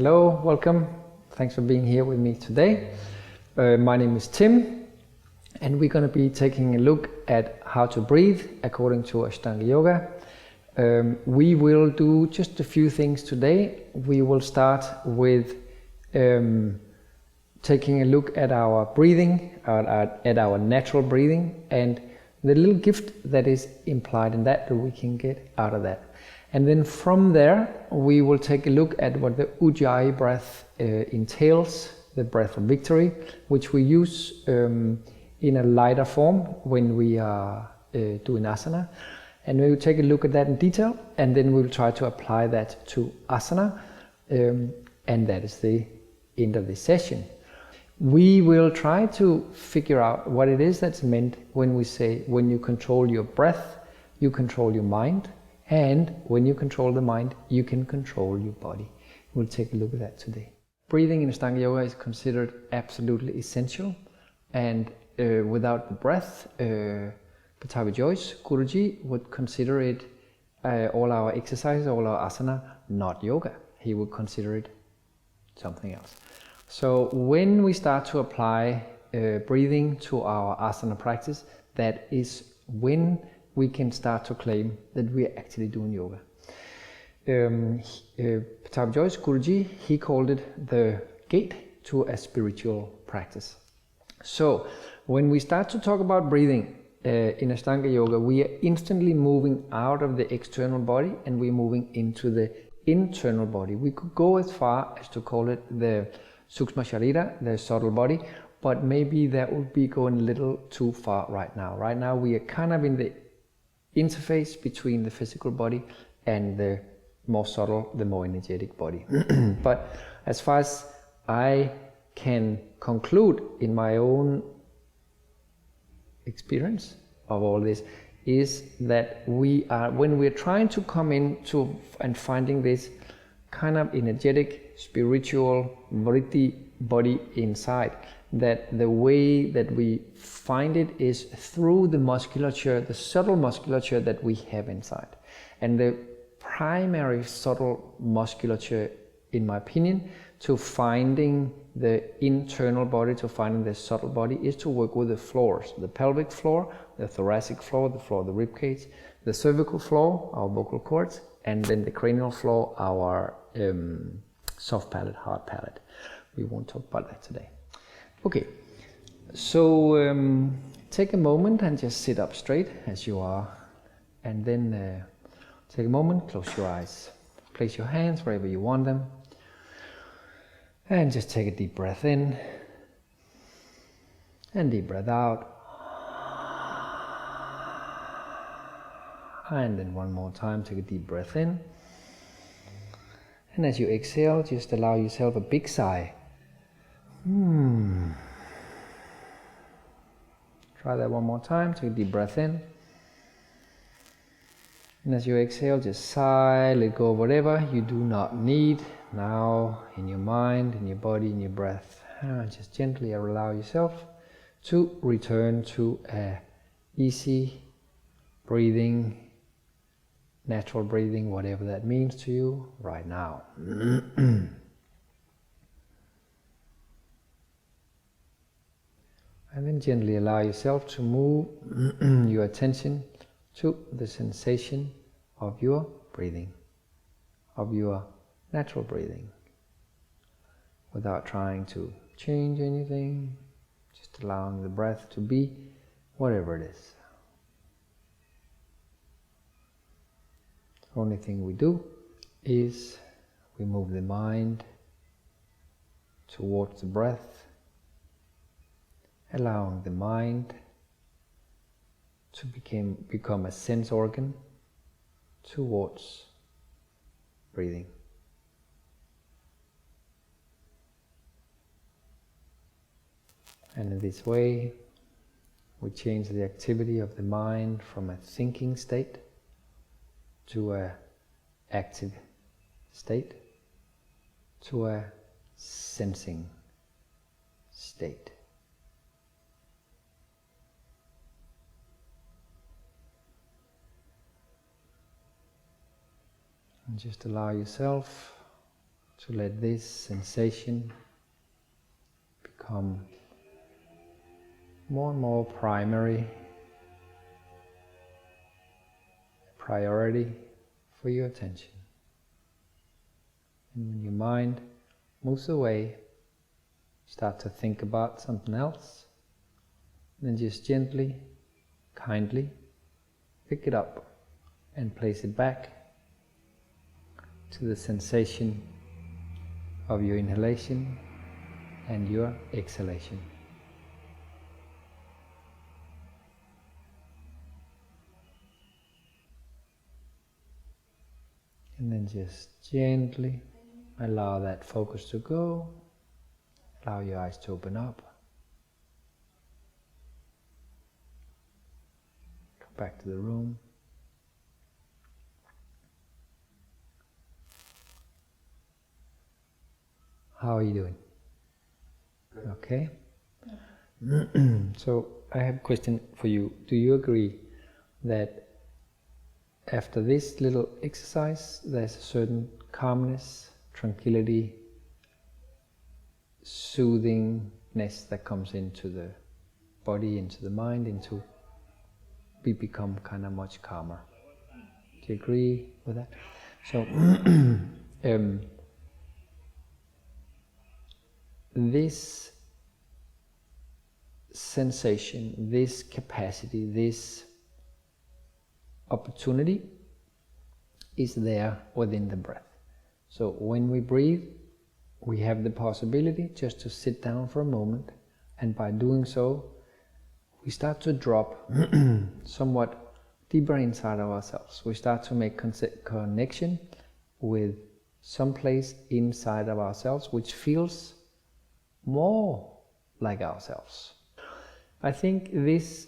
Hello, welcome. Thanks for being here with me today. My name is Tim, and we're going to be taking a look at how to breathe according to Ashtanga Yoga. We will do just a few things today. We will start with taking a look at our breathing, at our natural breathing, and the little gift that is implied in that we can get out of that. And then from there, we will take a look at what the Ujjayi breath entails, the breath of victory, which we use in a lighter form when we are doing asana. And we will take a look at that in detail, and then we will try to apply that to asana, and that is the end of the session. We will try to figure out what it is that's meant when we say, when you control your breath, you control your mind, and when you control the mind, you can control your body. We'll take a look at that today. Breathing in Ashtanga Yoga is considered absolutely essential, and without the breath, Ujjayi Guruji would consider it, all our exercises, all our asana, not yoga. He would consider it something else. So when we start to apply breathing to our asana practice, that is when we can start to claim that we are actually doing yoga. Ujjayi Guruji, he called it the gate to a spiritual practice. So when we start to talk about breathing in Ashtanga Yoga, we are instantly moving out of the external body and we're moving into the internal body. We could go as far as to call it the Sukshma Sharira, the subtle body, but maybe that would be going a little too far right now. Right now we are kind of in the interface between the physical body and the more subtle, the more energetic body. But as far as I can conclude in my own experience of all this, is that we are, when we're trying to come into and finding this kind of energetic, spiritual, vritti body inside, that the way that we find it is through the musculature, the subtle musculature that we have inside. And the primary subtle musculature, in my opinion, to finding the internal body, to finding the subtle body, is to work with the floors, the pelvic floor, the thoracic floor, the floor of the rib cage, the cervical floor, our vocal cords, and then the cranial floor, our soft palate, hard palate. We won't talk about that today. Okay, so take a moment and just sit up straight as you are, and then take a moment, close your eyes, place your hands wherever you want them, and just take a deep breath in and deep breath out, and then one more time, take a deep breath in, and as you exhale, just allow yourself a big sigh. Try that one more time. Take a deep breath in. And as you exhale, just sigh, let go of whatever you do not need now in your mind, in your body, in your breath. And just gently allow yourself to return to a easy breathing, natural breathing, whatever that means to you right now. And then gently allow yourself to move your attention to the sensation of your breathing, of your natural breathing, without trying to change anything, just allowing the breath to be whatever it is. The only thing we do is we move the mind towards the breath, allowing the mind to become a sense organ towards breathing. And in this way, we change the activity of the mind from a thinking state to an active state, to a sensing state. And just allow yourself to let this sensation become more and more primary, priority for your attention. And when your mind moves away, start to think about something else, then just gently, kindly pick it up and place it back to the sensation of your inhalation and your exhalation. And then just gently allow that focus to go, allow your eyes to open up. Come back to the room. How are you doing? Okay? So I have a question for you. Do you agree that after this little exercise there's a certain calmness, tranquility, soothingness that comes into the body, into the mind, we become kind of much calmer? Do you agree with that? So this sensation, this capacity, this opportunity is there within the breath. So when we breathe, we have the possibility just to sit down for a moment, and by doing so, we start to drop somewhat deeper inside of ourselves. We start to make connection with some place inside of ourselves which feels more like ourselves. I think this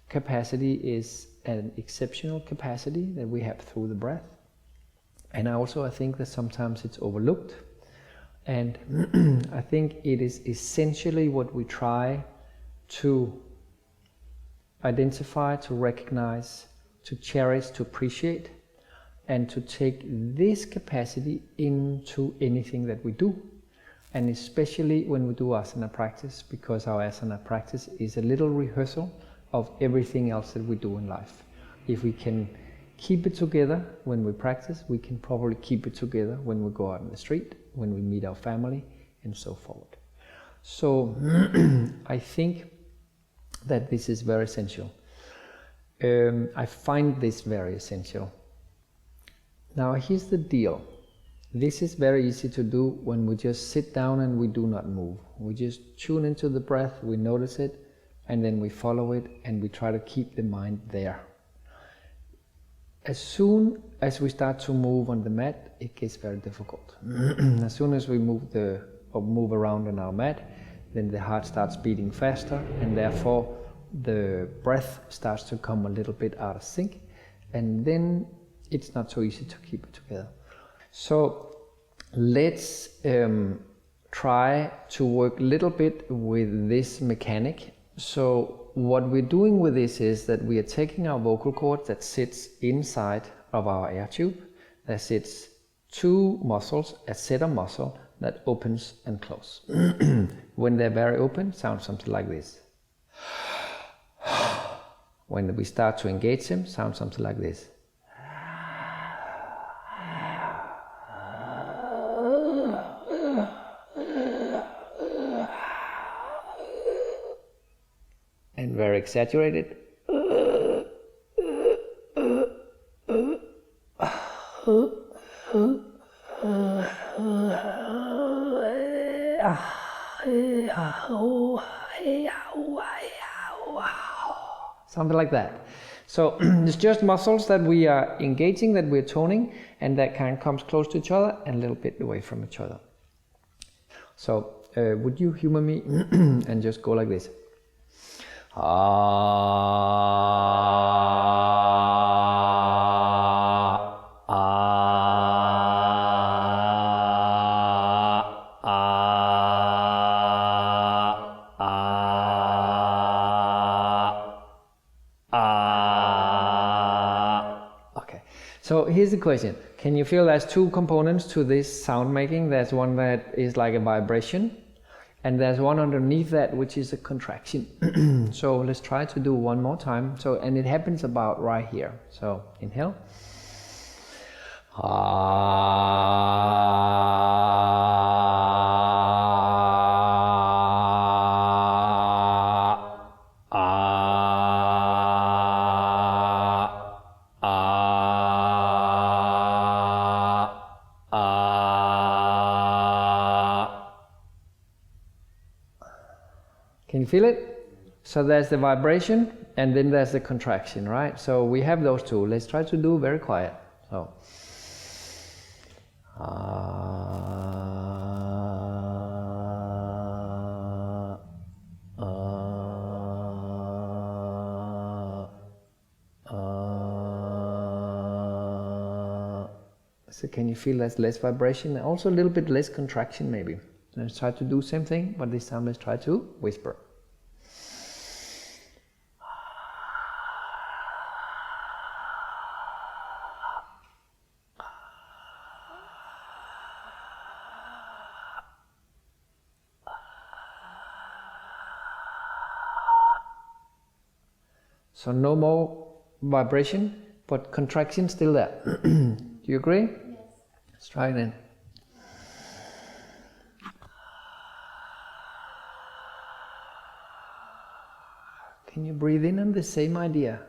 capacity is an exceptional capacity that we have through the breath, and I think that sometimes it's overlooked, and I think it is essentially what we try to identify, to recognize, to cherish, to appreciate, and to take this capacity into anything that we do. And especially when we do asana practice, because our asana practice is a little rehearsal of everything else that we do in life. If we can keep it together when we practice, we can probably keep it together when we go out in the street, when we meet our family, and so forward. So I think that this is very essential. I find this very essential. Now here's the deal. This is very easy to do when we just sit down and we do not move. We just tune into the breath, we notice it, and then we follow it, and we try to keep the mind there. As soon as we start to move on the mat, it gets very difficult. As soon as we move around on our mat, then the heart starts beating faster, and therefore the breath starts to come a little bit out of sync, and then it's not so easy to keep it together. So let's try to work a little bit with this mechanic. So what we're doing with this is that we are taking our vocal cord that sits inside of our air tube. There sits two muscles, a set of muscle that opens and closes. When they're very open, sounds something like this. When we start to engage them, sounds something like this. And very exaggerated. Something like that. So it's just muscles that we are engaging, that we're toning, and that kind of comes close to each other and a little bit away from each other. So would you humor me and just go like this? So here's the question. Can you feel there's two components to this sound making? There's one that is like a vibration, and there's one underneath that which is a contraction. So let's try to do one more time. So, and it happens about right here. So inhale. Can you feel it? So there's the vibration and then there's the contraction, right? So we have those two. Let's try to do very quiet. So so can you feel there's less vibration? Also a little bit less contraction maybe. Let's try to do the same thing, but this time let's try to whisper. So no more vibration, but contraction still there. Do you agree? Yes. Let's try it then. Can you breathe in on the same idea?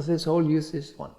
Let's all use this one.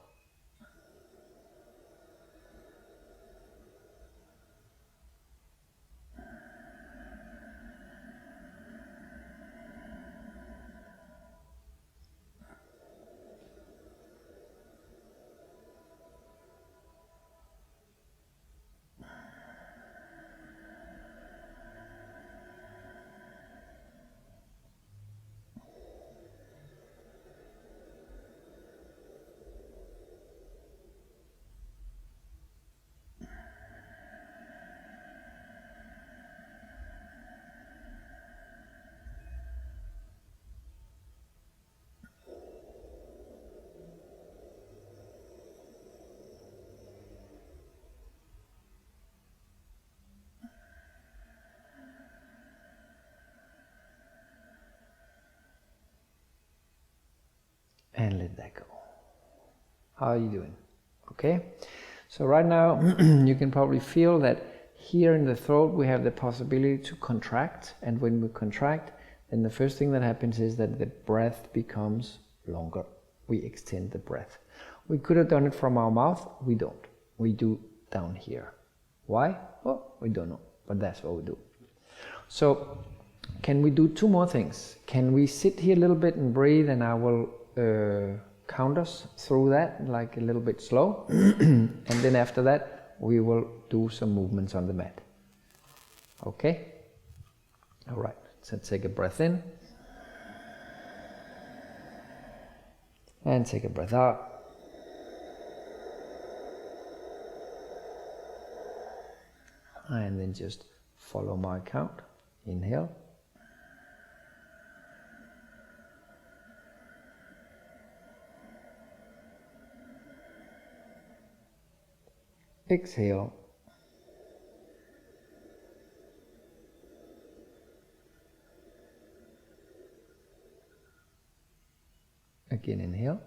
And let that go. How are you doing? Okay? So right now you can probably feel that here in the throat we have the possibility to contract, and when we contract, then the first thing that happens is that the breath becomes longer. We extend the breath. We could have done it from our mouth. We don't. We do down here. Why? Well, we don't know, but that's what we do. So can we do two more things? Can we sit here a little bit and breathe, and I will count us through that, like a little bit slow, and then after that we will do some movements on the mat. Okay? All right, so take a breath in and take a breath out. And then just follow my count. Inhale. Exhale. Again, inhale.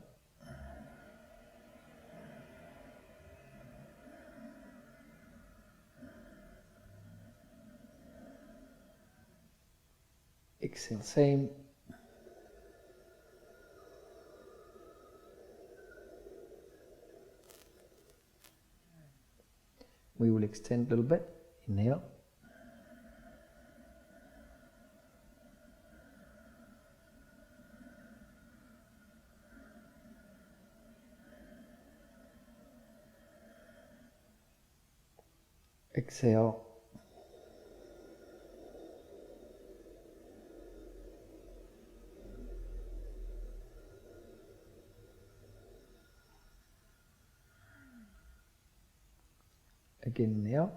Exhale, same. We will extend a little bit. Inhale. Exhale. Inhale.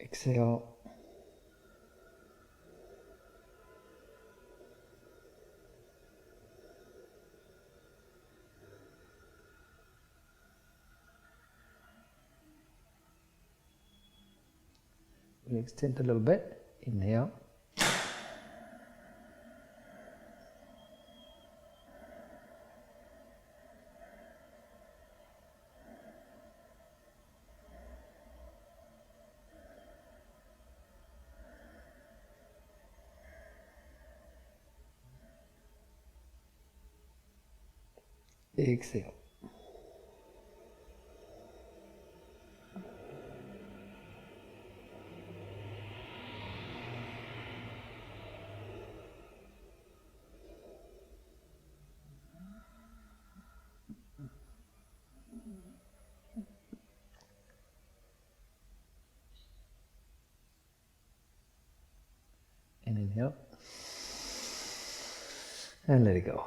Exhale. We'll extend a little bit. Inhale. Exhale. And inhale. And let it go.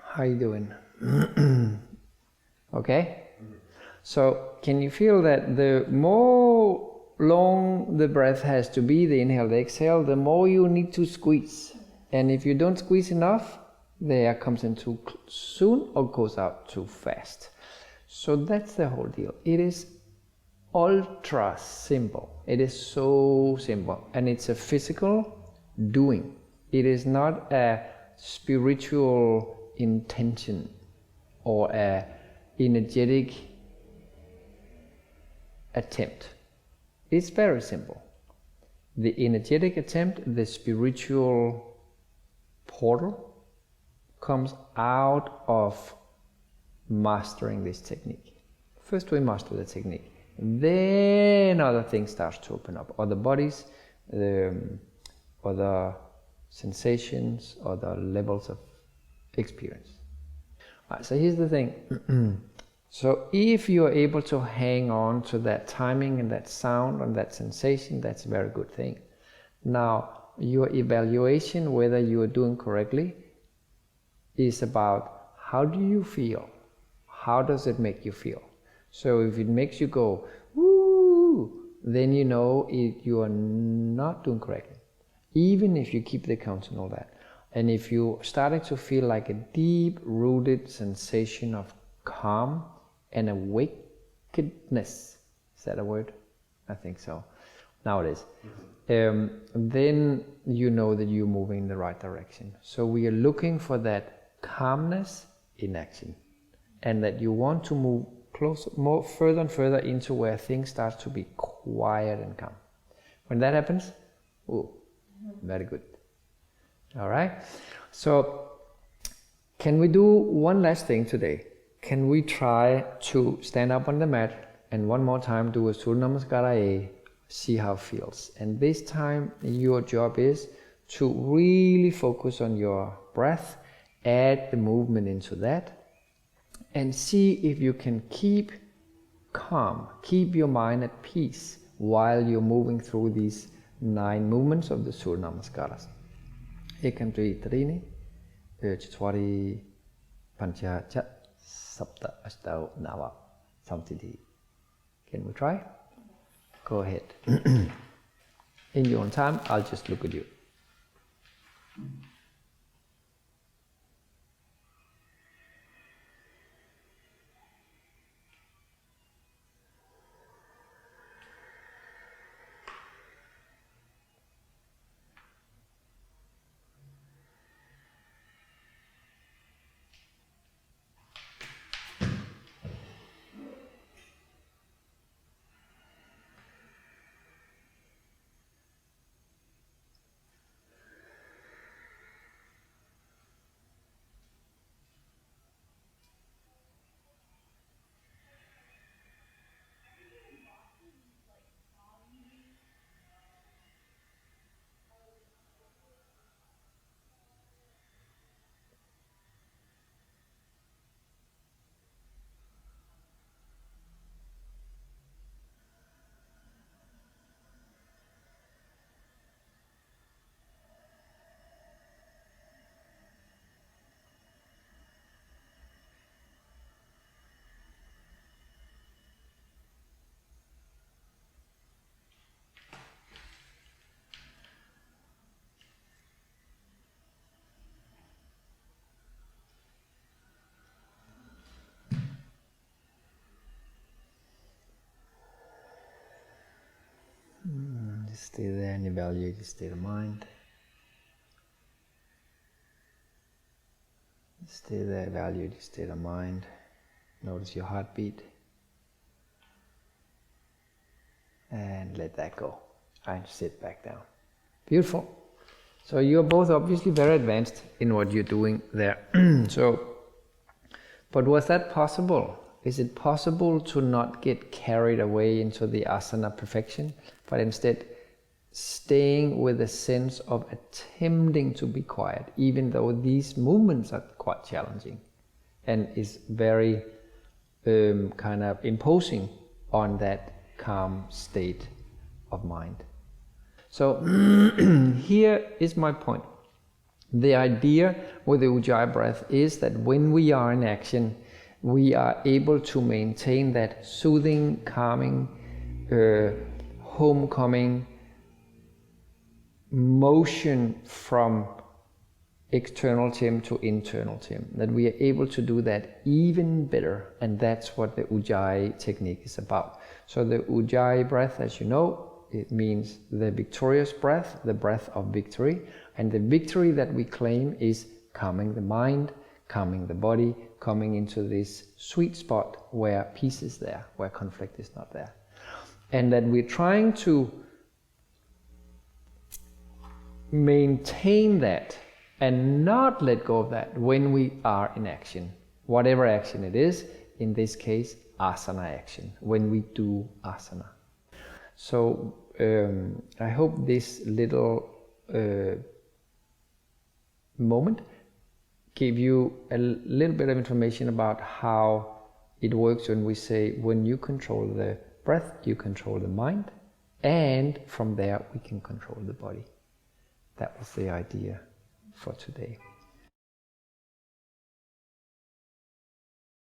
How are you doing? Okay? So can you feel that the more long the breath has to be, the inhale, the exhale, the more you need to squeeze. And if you don't squeeze enough, the air comes in too soon or goes out too fast. So that's the whole deal. It is ultra simple. It is so simple. And it's a physical doing. It is not a spiritual intention or a energetic attempt. It's very simple. The energetic attempt, the spiritual portal, comes out of mastering this technique. First we master the technique, then other things start to open up. Other bodies, other sensations, other levels of experience. Right, so here's the thing. So if you are able to hang on to that timing and that sound and that sensation, that's a very good thing. Now, your evaluation whether you are doing correctly is about how do you feel? How does it make you feel? So if it makes you go, woo, then you know you are not doing correctly. Even if you keep the count and all that. And if you're starting to feel like a deep-rooted sensation of calm and awakeness, is that a word? I think so. Now it is. Then you know that you're moving in the right direction. So we are looking for that calmness in action. And that you want to move closer, more further and further into where things start to be quiet and calm. When that happens, very good. All right. So, can we do one last thing today? Can we try to stand up on the mat and one more time do a Surya Namaskara, see how it feels. And this time your job is to really focus on your breath, add the movement into that, and see if you can keep calm, keep your mind at peace while you're moving through these 9 movements of the Surya Namaskaras. Ekantri Trini, Chitwari, Pancha Chat, Sapta Astau Nava Samtidhi. Can we try? Go ahead. In your own time, I'll just look at you. Just stay there and evaluate your state of mind. Stay there, evaluate your state of mind. Notice your heartbeat. And let that go. And sit back down. Beautiful. So you're both obviously very advanced in what you're doing there. But was that possible? Is it possible to not get carried away into the asana perfection, but instead staying with a sense of attempting to be quiet, even though these movements are quite challenging and is very kind of imposing on that calm state of mind? So here is my point. The idea with the Ujjayi breath is that when we are in action, we are able to maintain that soothing, calming, homecoming motion from external Tim to internal Tim. That we are able to do that even better, and that's what the Ujjayi technique is about. So the Ujjayi breath, as you know, it means the victorious breath, the breath of victory. And the victory that we claim is calming the mind, calming the body, coming into this sweet spot where peace is there, where conflict is not there. And that we're trying to maintain that and not let go of that when we are in action. Whatever action it is, in this case, asana action, when we do asana. So I hope this little moment gave you a little bit of information about how it works when we say, when you control the breath, you control the mind, and from there we can control the body. That was the idea for today.